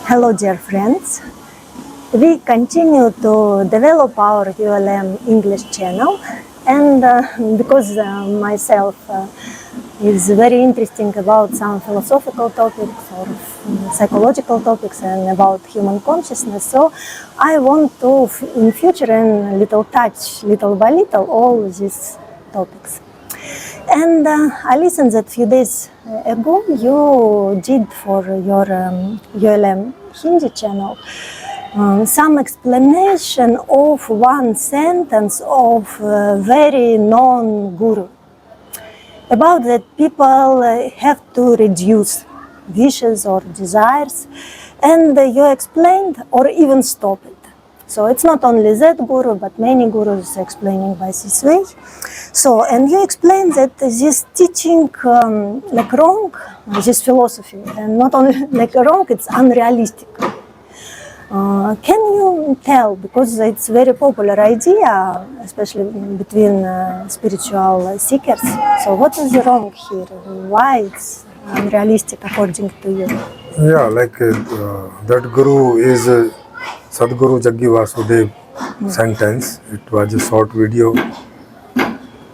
Hello, dear friends. We continue to develop our ULM English channel, and because myself is very interesting about some philosophical topics or psychological topics and about human consciousness, so I want to, in future, and touch little by little all these topics. And I listened that few days ago you did for your ULM Hindi channel some explanation of one sentence of very known guru about that people have to reduce wishes or desires, and you explained or even stop it. So it's not only that guru, but many gurus explaining by this way. So, and you explained that this teaching like wrong, this philosophy, and not only like wrong, it's unrealistic. Can you tell, because it's very popular idea, especially between spiritual seekers, so what is wrong here? Why it's unrealistic according to you? Yeah, like that guru is Sadguru Jaggy Vasudev sentence. It was a short video,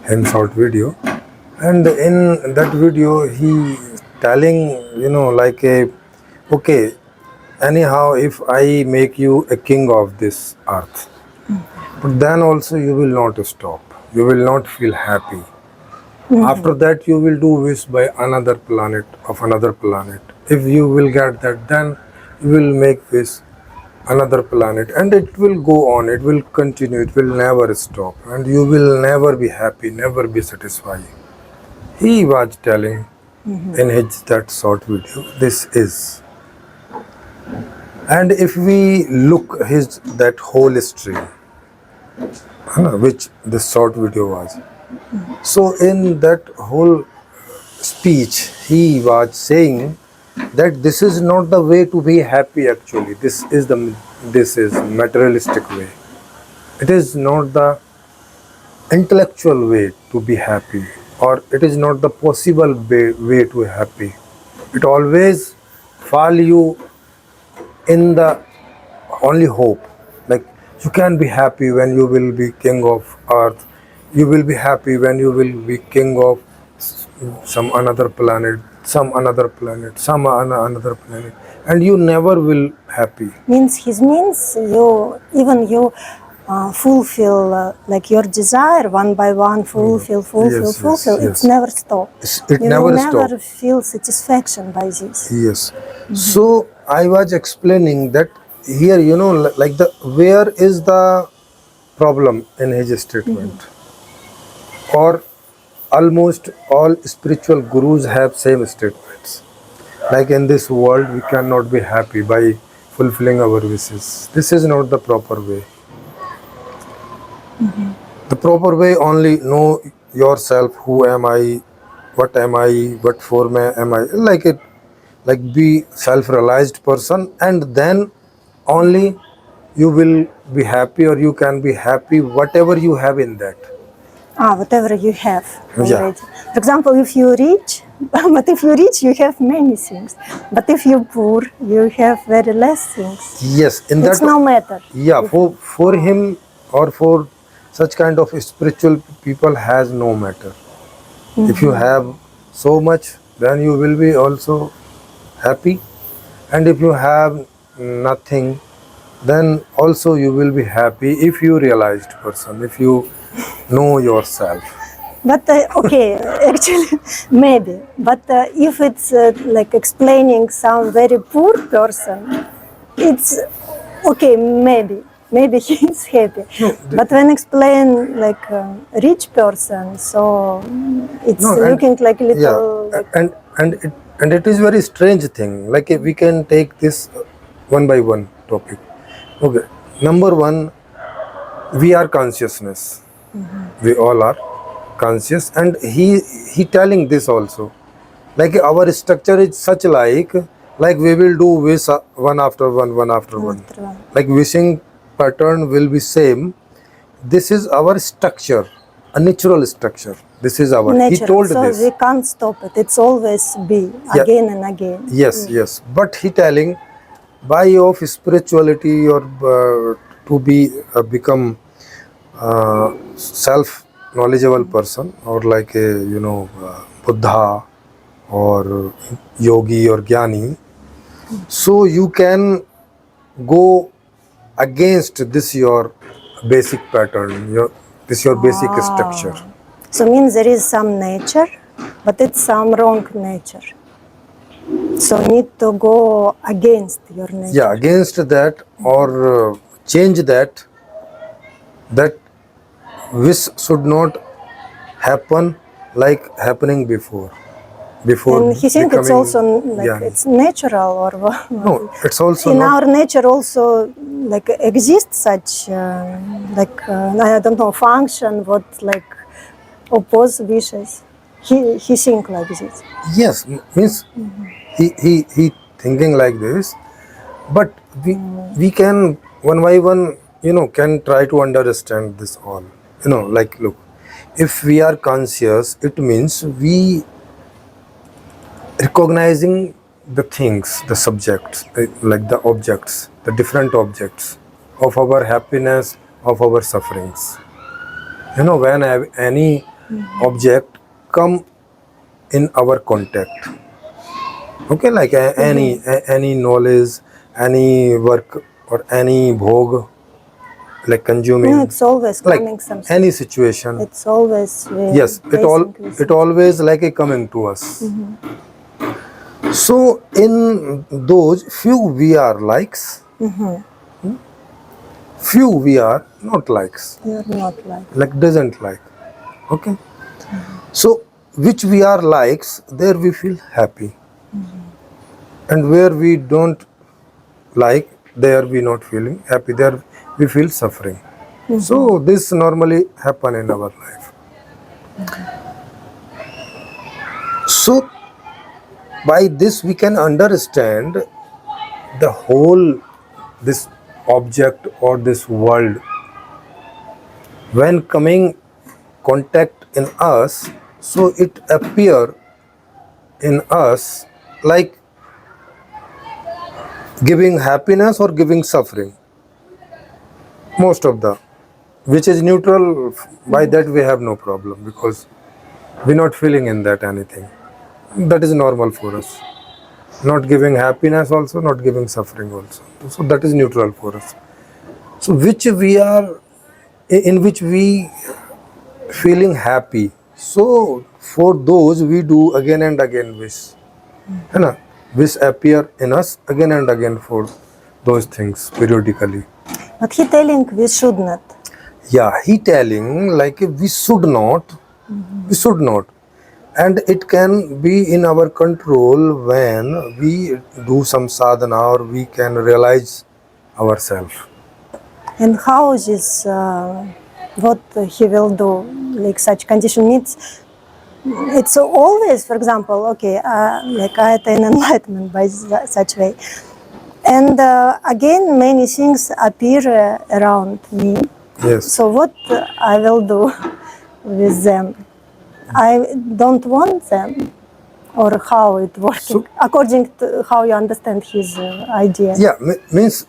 and in that video he telling, okay, anyhow, if I make you a king of this earth, but then also you will not stop. You will not feel happy. After that, you will do wish by another planet of another planet. If you will get that, then you will make wish another planet, and it will go on. It will continue. It will never stop, and you will never be happy, never be satisfied. He was telling in his that short video. This is. And if we look his that whole stream, which this short video was, so in that whole speech he was saying that this is not the way to be happy. Actually, this is materialistic way. It is not the intellectual way to be happy, or it is not the possible way to be happy. It always fall you in the only hope, like you can be happy when you will be king of earth, you will be happy when you will be king of some another planet, another planet, and you never will happy. Means you fulfill like your desire one by one, fulfill. Yes. It never stops. It You never will stop. never feel satisfaction by this. Yes. So I was explaining that here, like where is the problem in his statement? Or almost all spiritual gurus have same statements. Like in this world, we cannot be happy by fulfilling our wishes. This is not the proper way. The proper way, only know yourself. Who am I? What form am I? Like be self-realized person, and then only you will be happy, or you can be happy whatever you have in that. Whatever you have already. Yeah. For example, if you're rich, but if you're rich, you have many things. But if you're poor, you have very less things. Yes, in It's that no matter. Yeah, for him, or for such kind of spiritual people, has no matter. If you have so much, then you will be also happy, and if you have nothing, then also you will be happy if you realized person, if you know yourself. But okay, actually, maybe. But if it's like explaining some very poor person, it's okay, maybe he's happy. But when explain like a rich person, so it's looking like a little. Yeah, like, and it is very strange thing. Like if we can take this one by one topic. Okay, number one, we are consciousness. We all are conscious, and he telling this also. Like our structure is such like we will do wish one after one. Like wishing pattern will be same. This is our structure, a natural structure. This is our. Natural. He told so this. We can't stop it. It's always be again and again. Yes. But he telling by of spirituality or to become self knowledgeable person, or like a Buddha or yogi or jnani, so you can go against this your basic pattern, your basic structure. So means there is some nature, but it's some wrong nature. So need to go against your nature. Yeah, against that, or change that which should not happen like happening before And he think it's becoming also like jnani. it's natural, or what? No, it's also In not. our nature also like exists such I don't know, function what like oppose wishes. He think like this. Yes, means he thinking like this, but we can one by one, can try to understand this all. Like, look, if we are conscious, it means we recognizing the things, the subjects, like the objects, the different objects of our happiness, of our sufferings. When any object come in our contact, okay, like any knowledge, any work, or any bhog, like consuming, No, it's always like coming something. any situation. It's always Yes, it always like a coming to us. So in those few we are likes, few we are not likes, You're not like doesn't like. Okay, so which we are likes, there we feel happy, and where we don't like, there we not feeling happy, there we feel suffering. So this normally happen in our life. So by this we can understand the whole this object or this world when coming contact in us, so it appear in us like giving happiness or giving suffering, most of the, which is neutral. By that we have no problem, because we're not feeling in that anything. That is normal for us, not giving happiness also, not giving suffering also, so that is neutral for us. So which we are, in which we feeling happy, so for those we do again and again wish, है ना, wish appear in us again and again for those things periodically. But he telling we should not. Yeah, he telling like we should not, we should not, and it can be in our control when we do some sadhana, or we can realize ourselves. And how is what he will do, like such condition needs? It's always, for example, okay, like I attain enlightenment by such way, and again many things appear around me. Yes. So what I will do with them? I don't want them, or how it working according to how you understand his idea. Yeah, means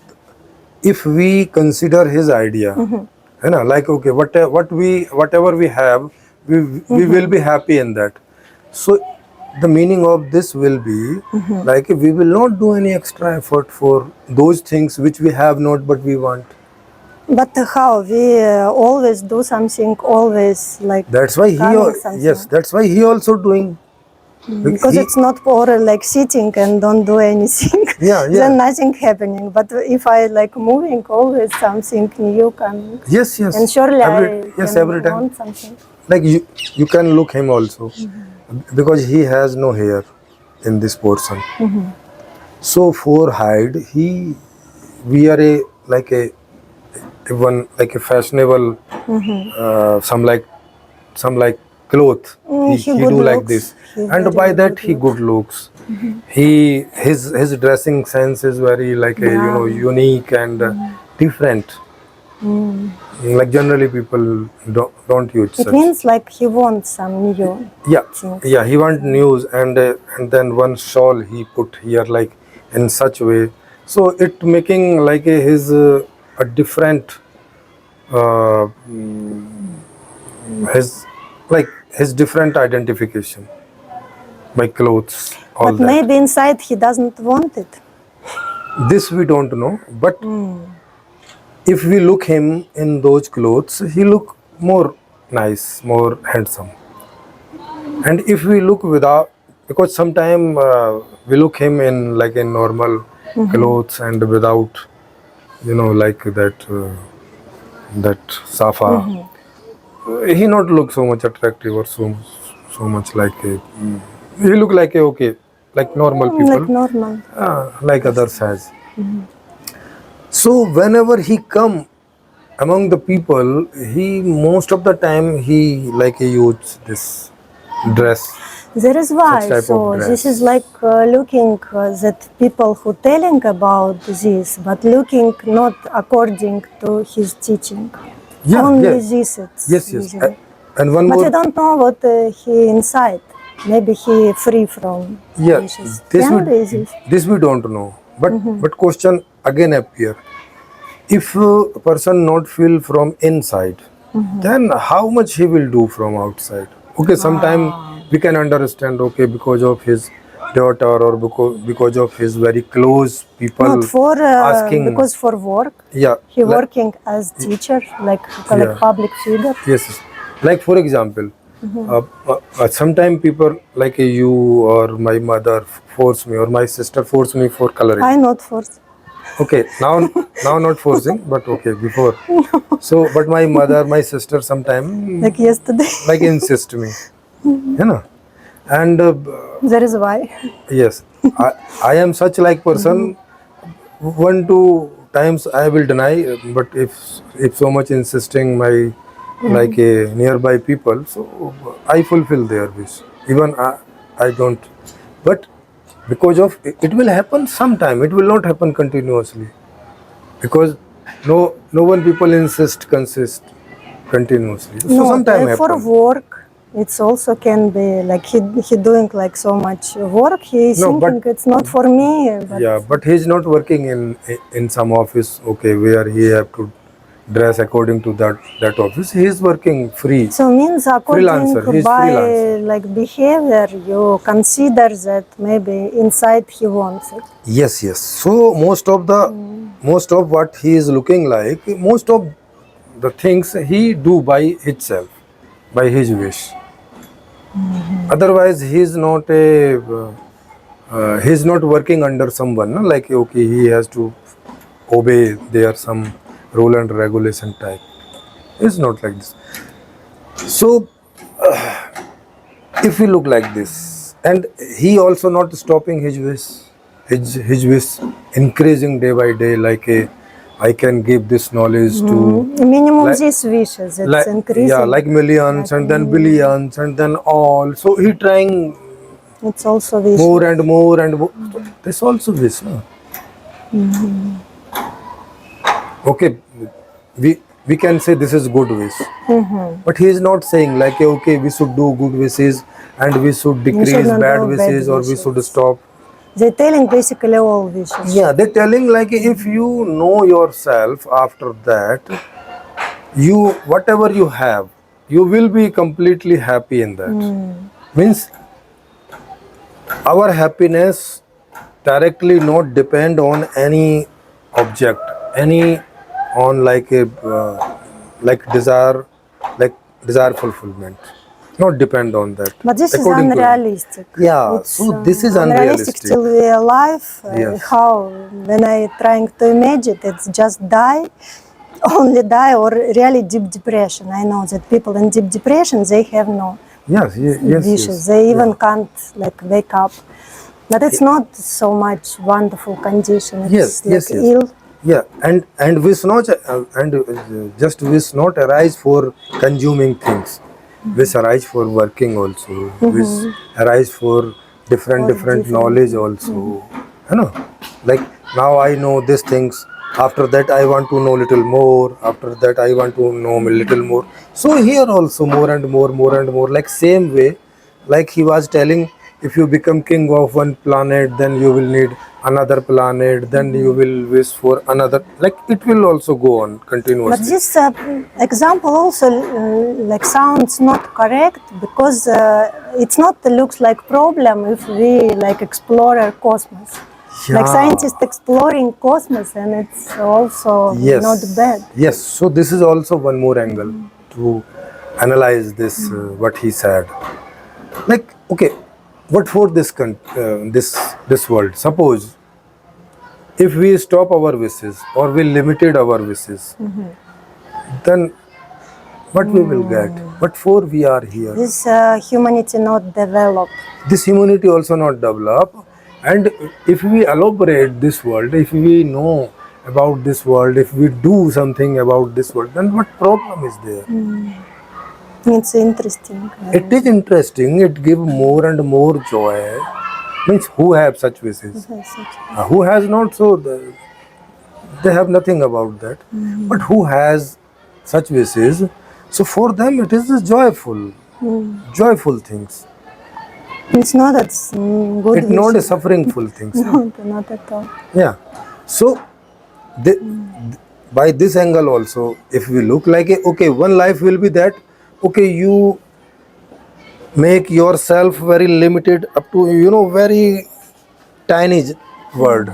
if we consider his idea, you know, like okay, whatever we have, we will be happy in that. So the meaning of this will be like we will not do any extra effort for those things which we have not but we want. But how we always do something, always like That's why coming something. yes, that's why he also doing. Because it's not for like sitting and don't do anything. Yeah, yeah. Then nothing happening. But if I like moving, always something new coming. Yes, yes. And surely every time. Want something. Like you can look him also, because he has no hair in this portion. So for hide, he wear a one like a fashionable some like cloth. He good do like looks. this, He and very by that good he good looks. His dressing sense is very like a unique and different. Like generally people don't use It such. means like he wants some new things. Yeah, he want news, and then one shawl he put here like in such way So it making like a different uh, his like his different identification by clothes, all But that. maybe inside he doesn't want it. This we don't know, but if we look him in those clothes, he look more nice, more handsome. And if we look without, because sometime we look him in like in normal clothes and without, like that safa, he not look so much attractive or so much like a, he look like a okay, like normal Like people, normal. like others has. So whenever he come among the people, he most of the time he like he use this dress, There is such why. type of So this is dress. like looking that people who telling about this, but looking not according to his teaching. Yeah, Only yeah, this it's yes, yes. visible. And one But we more, don't know what he inside. Maybe he free from yeah, wishes. this we Can be this. this we don't know. But question again appear. If a person not feel from inside, then how much he will do from outside? Okay, sometime we can understand. Okay, because of his daughter or because of his very close Not people for asking. because for work. Yeah, He working as teacher, like yeah. public figure. Yes, yes. Like for example, sometime people like you or my mother force me or my sister force me for coloring. I not force. Okay, now not forcing, but okay before. So, but my mother, my sister, sometime Like yesterday. like insist me, and That is why. yes, I am such like person. One two times I will deny, but if so much insisting my like a nearby people, so I fulfill their wish. Even I don't, but because of it will happen sometime. It will not happen continuously because no one people consist continuously. So No, sometime for happen. work, it's also can be like he doing like so much work. He No, thinking but it's not for me, but yeah, but he's not working in some office. Okay, where he have to dress according to that office. He is working free, so means according freelancer. He is by freelancer. like behavior, you consider that maybe inside he wants it. Yes, yes. So most of what he is looking like, most of the things he do by himself, by his wish. Otherwise, he is not a he's not working under someone. No? Like okay, he has to obey their some rule and regulation type. It's not like this. So if we look like this, and he also not stopping his wish, his wish increasing day by day, like a I can give this knowledge to Minimum like these wishes, it's like yeah, increasing. like millions Like and then billions and then all. So he trying it's also wishes. more and more and more. This also wish, no? Okay, we can say this is good wish, but he is not saying like okay we should do good wishes and we should You should decrease not bad do bad wishes or we should wishes. stop. They're telling basically all wishes. Yeah, they're telling like if you know yourself after that, you whatever you have, you will be completely happy in that. Means our happiness directly not depend on any object, any on like a like desire, like desire fulfillment. Not depend on that. But this is According to him. unrealistic. Yeah, It's so this is unrealistic unrealistic. till we are alive. Yes. How when I trying to imagine it's just die, only die or really deep depression. I know that people in deep depression they have no Yes, yes, wishes. yes. They even Yeah. can't like wake up. But it's not so much wonderful condition. It's Yes, like yes, yes. ill. Yeah, and wish not just wish not arise for consuming things. Wish arise for working also. Wish arise for different Or different different. knowledge also. You know, like now I know these things. After that I want to know little more. After that I want to know a little more. So here also more and more, more and more. Like same way, like he was telling, if you become king of one planet, then you will need another planet, then you will wish for another. Like it will also go on But continuously. this example also like sounds not correct because it's not looks like problem if we like explore our cosmos. Like scientists exploring cosmos, and it's also not bad. Yes. So this is also one more angle to analyze this what he said. Like okay, what for this world? Suppose if we stop our wishes or we limited our wishes, then what we will get? What for we are here? This humanity not developed. This humanity also not develop, and if we elaborate this world, if we know about this world, if we do something about this world, then what problem is there? It's interesting. It is interesting. It gives more and more joy. Means who have such wishes? Who has not? So they have nothing about that. But who has such wishes? So for them it is joyful things. It's not that good. It's not a sufferingful things. Not at all. Yeah. So they, by this angle also, if we look like okay, one life will be that okay, you make yourself very limited up to very tiny world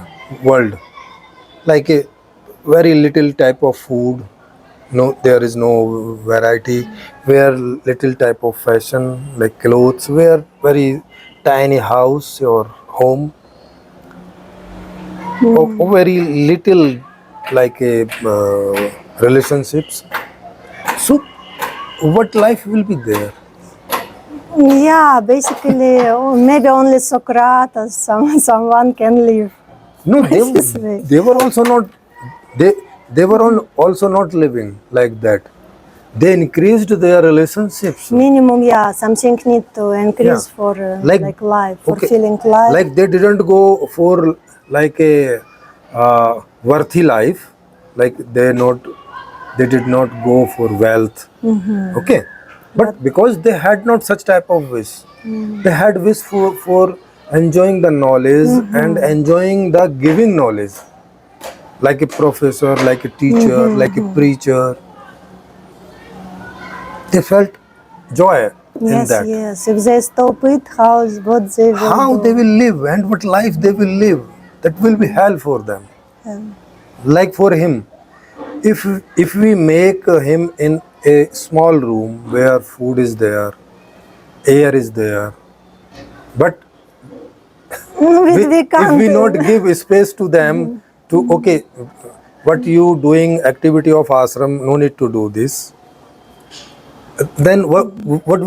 like a very little type of food, no, there is no variety, wear little type of fashion like clothes, wear very tiny house or home, or very little like a relationships. So what life will be there? Yeah, basically, maybe only Socrates, someone can live. No, This way. they were also not they were also not living like that. They increased their relationships. Minimum, yeah, something need to increase Yeah. for Like- life, for okay. feeling life. Like they didn't go for like a worthy life. Like they did not go for wealth. Okay, but because they had not such type of wish, they had wish for enjoying the knowledge and enjoying the giving knowledge, like a professor, like a teacher, like a preacher. They felt joy in Yes, that. yes. If they stop it, what they will How do? they will live and what life they will live, that will be hell for them. Like for him, if we make him in a small room where food is there, air is there, but we if can't. we not give space to them to okay, what you doing activity of ashram, no need to do this, then what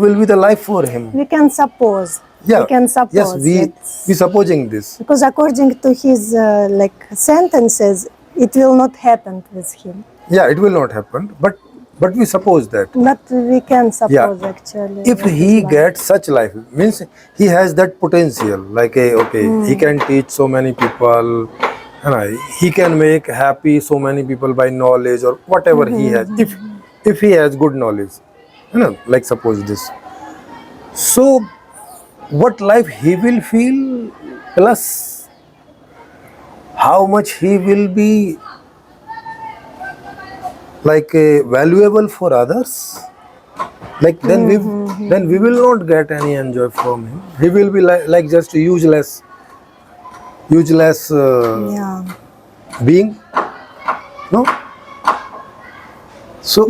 will be the life for him? We can suppose. Yeah, We can suppose. yes, we supposing this. Because according to his like sentences, it will not happen with him. Yeah, it will not happen, but we suppose that. But we can suppose Yeah. actually. If what he is life. gets such life, means he has that potential, like okay, he can teach so many people, he can make happy so many people by knowledge or whatever he has, if he has good knowledge, like suppose this. So what life he will feel, plus how much he will be like valuable for others, like then we will not get any enjoy from him. He will be like just a useless Yeah. being, no. So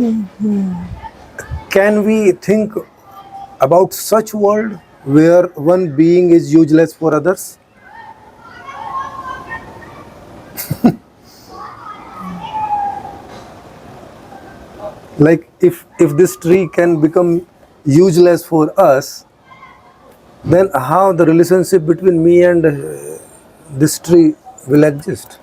can we think about such world where one being is useless for others? Like if this tree can become useless for us, then how the relationship between me and this tree will exist?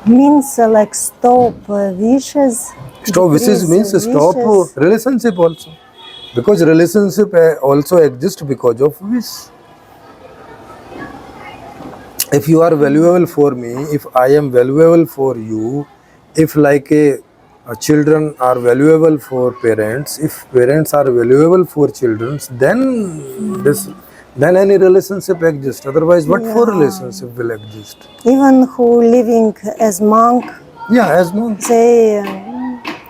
Means like stop wishes. Stop wishes means decrease stop wishes. relationship also, because relationship also exists because of wish. If you are valuable for me, if I am valuable for you, if like a children are valuable for parents, if parents are valuable for children, then then any relationship exists. Otherwise, what for relationship will exist? Even who living as monk, Yeah, as monks. they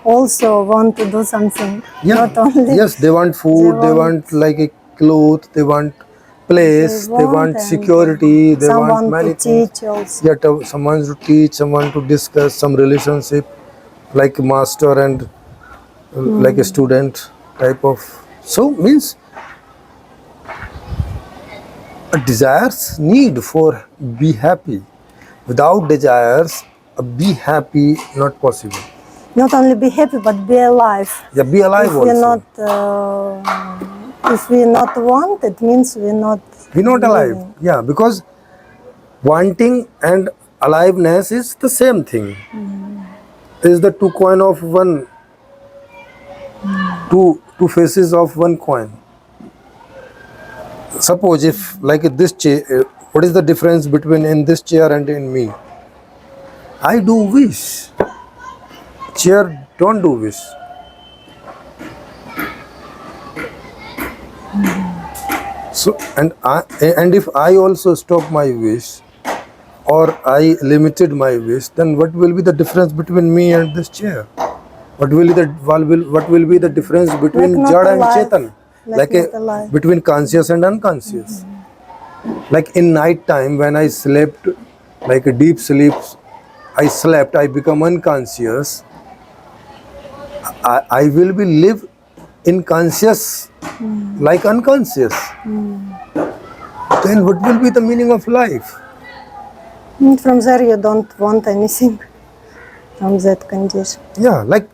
also want to do something. Yeah. Not only Yes, they want food, they want like a cloth, they want place, they want and security, they want someone many to things. teach also. Yet someone to teach, someone to discuss some relationship, like master and like a student type of. So means a desires need for be happy. Without desires, a be happy not possible. Not only be happy, but be alive. Yeah, be alive If also. we not want, it means we're not We're not alive. living. Yeah, because wanting and aliveness is the same thing. Is the two coin of one, two faces of one coin. Suppose if like this chair, what is the difference between in this chair and in me? I do wish. Chair don't do wish. So and if I also stop my wish, or I limited my wish, then what will be the difference between me and this chair? What will be the difference between Like not Jada and alive. Chetan? Like not alive. Between conscious and unconscious. Like in night time when I slept, like a deep sleep, I slept, I become unconscious. I will be live in conscious like unconscious. Then what will be the meaning of life? From there you don't want anything from that condition. Yeah, like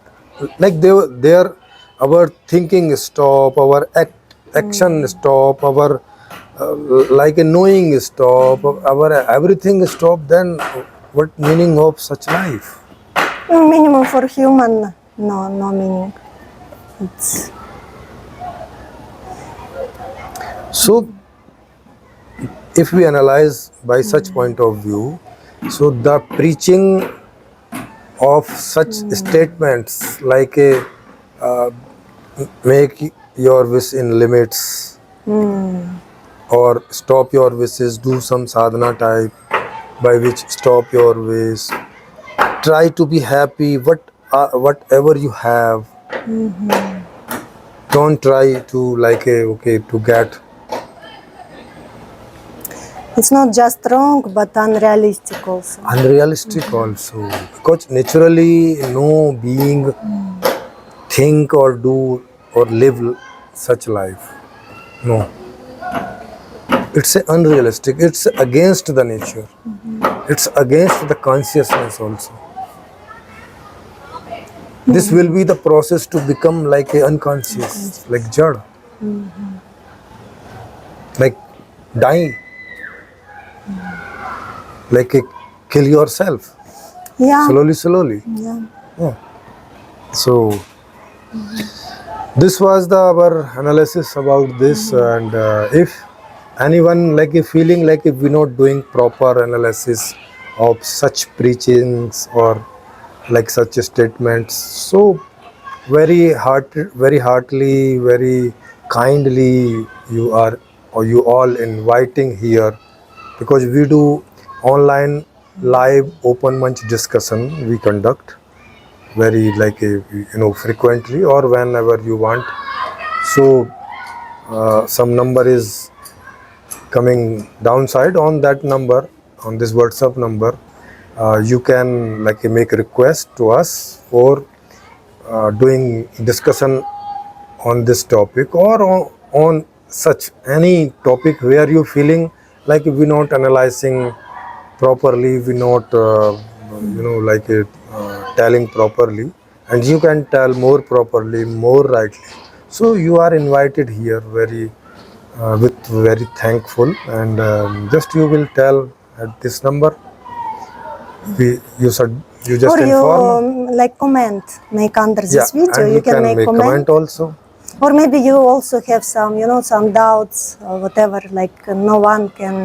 there our thinking stop, our action stop, our like a knowing stop, our everything stop. Then what meaning of such life? Minimum for human, no meaning. It's So if we analyze by such point of view, so the preaching of such statements like a make your wish in limits, or stop your wishes, do some sadhana type by which stop your wish, try to be happy whatever you have. Don't try to like a okay to get. it's not just wrong, but unrealistic also. Unrealistic also, because naturally no being think or do or live such life. No, it's unrealistic, it's against the nature, it's against the consciousness also. This will be the process to become like a unconscious, like jad, like dying, like a kill yourself Yeah. slowly. Yeah. Yeah. So this was our analysis about this, and if anyone like a feeling like if we're not doing proper analysis of such preachings or like such statements, so very heartily, very kindly you are or you all inviting here, because we do online live open munch discussion we conduct very like a, frequently or whenever you want. So some number is coming downside. On that number, on this WhatsApp number, you can like make a request to us for doing discussion on this topic, or on such any topic where you feeling like we're not analyzing properly, we're not like telling properly, and you can tell more properly, more rightly. So you are invited here very with very thankful, and just you will tell at this number. You said you just Or you inform. like comment, make under Yeah, this video. and You can make comment comment. also. Or maybe you also have some, some doubts or whatever, like no one can,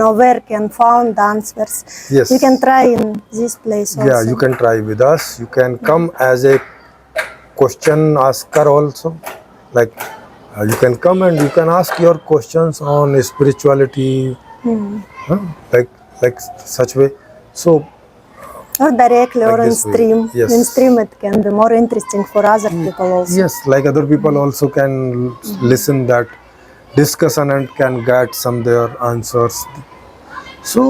nowhere can found answers. Yes. You can try in this place also. Yeah, you can try with us. You can come as a question asker also. Like you can come and you can ask your questions on spirituality, huh? like such way. So Or directly like or in this way. stream. Yes. In stream it can be more interesting for other people also. Yes, like other people also can listen that discussion and can get some their answers. So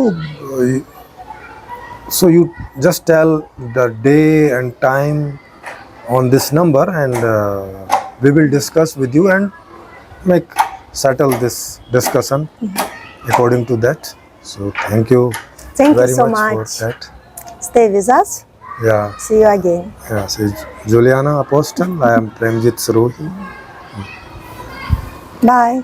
so you just tell the day and time on this number, and we will discuss with you and make settle this discussion according to that. So thank you Thank you very so much for much. that. Stay with us. Yeah, See you again. yeah. So Juliana Apostle, I am Premjit Sarohi. Bye.